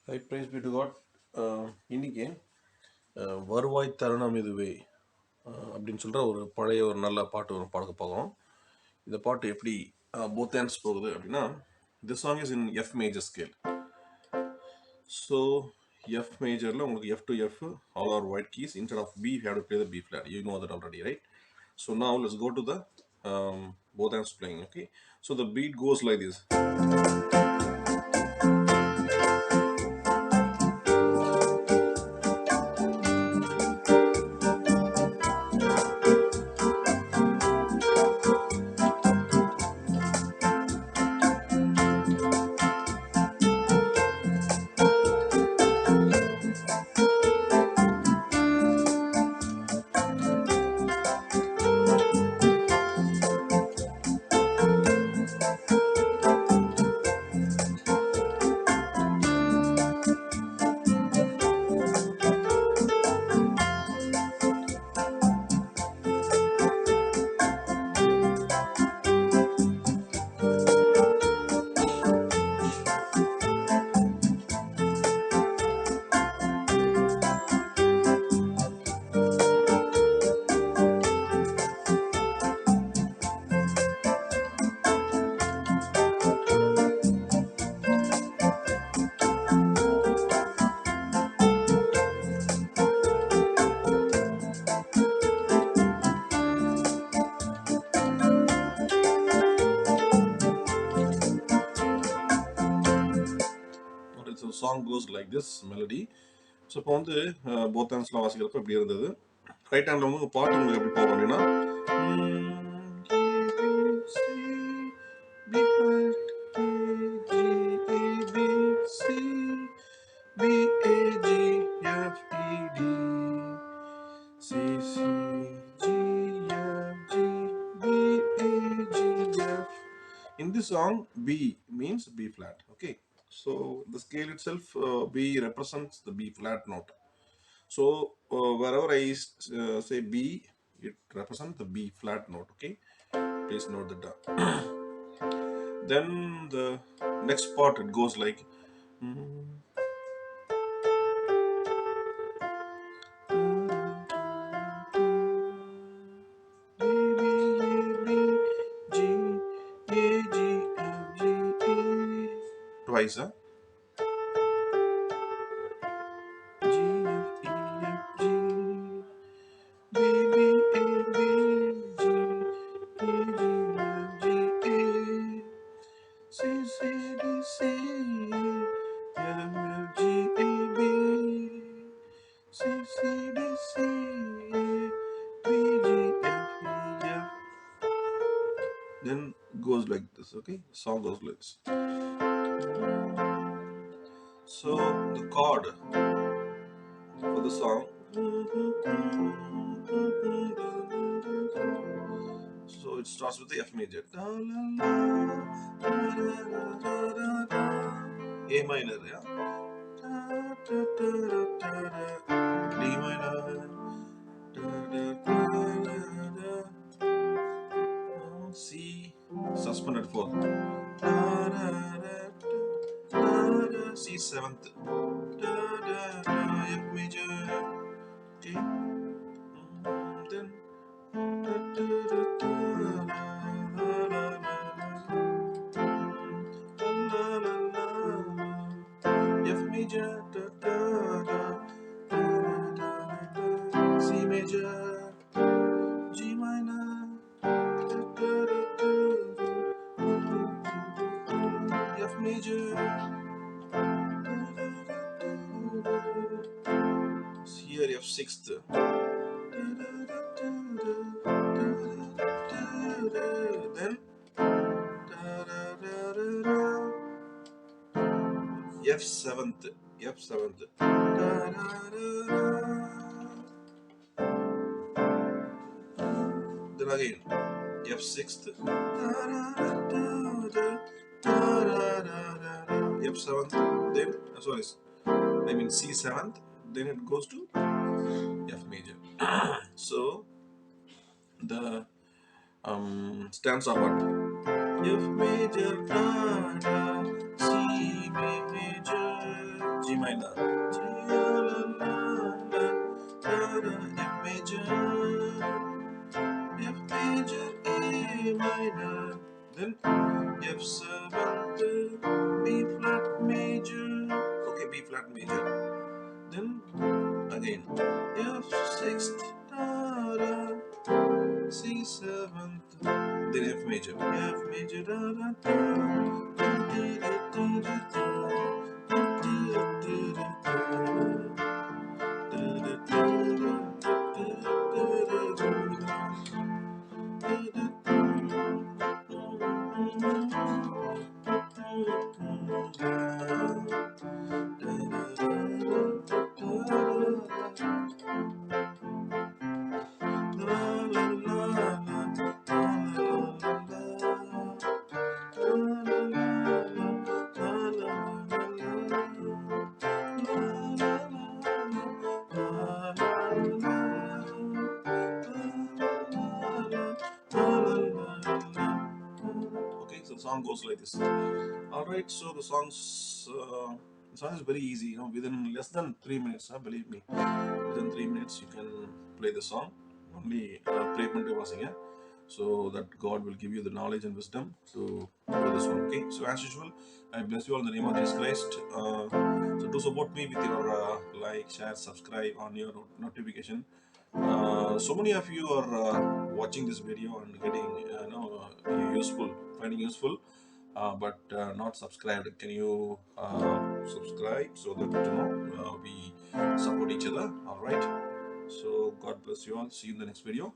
Hi, praise be to God. இன்னைக்கு வருவாய் தருணமிதுவே அப்படின்னு சொல்கிற ஒரு பழைய ஒரு நல்ல பாட்டு ஒரு பாடக்க பார்க்குறோம். இந்த பாட்டு எப்படி போத் ஹேண்ட்ஸ் போகுது அப்படின்னா, this song is in F major scale. So F majorல உங்களுக்கு F to F all are white keys. Instead of B, you have to play the B flat. You know that already, right? So now let's go to the both hands playing. Okay. So the beat goes like this. So the song goes like this melody. So இப்போ வந்து both ஹேண்ட்ஸ்லாம் வாசிக்கிறப்ப இப்படி இருந்தது. Right handle வந்து பாட்டு உங்களுக்கு எப்படி போகும் அப்படின்னா, in this song, B means B flat. Okay, so the scale itself, B represents the B flat note. So wherever I say B, it represents the B flat note. Okay, please note that down. Then the next part it goes like. Twice, huh? Then goes like this. Okay, song goes like this. So the chord for the song, so it starts with the F major, A minor, yeah, D minor, C suspended fourth, C seventh, F major. Okay, then F major, C major, G minor, F major, here F sixth, then F seventh, F seventh, then again F sixth, F seventh, then sorry, I mean C seventh, then it goes to F major. So the stanza part: F major, C major, G minor, G la la la, F major, F major, A minor, then F7th, B flat major, okay, B flat major, then again F6th, C7th, then F major, F major, da da da, da da da da da, okay, so the song goes like this. All right, so the song is very easy. Within less than 3 minutes, believe me, within 3 minutes you can play the song. Only play பண்ணி வாசிங்க. So that God will give you the knowledge and wisdom to do this one. Okay, so as usual, I bless you all in the name of Jesus Christ. So do support me with your like, share, subscribe on your notification. So many of you are watching this video and getting useful, finding useful, but not subscribed. Can you subscribe so that we support each other? All right. So God bless you all. See you in the next video.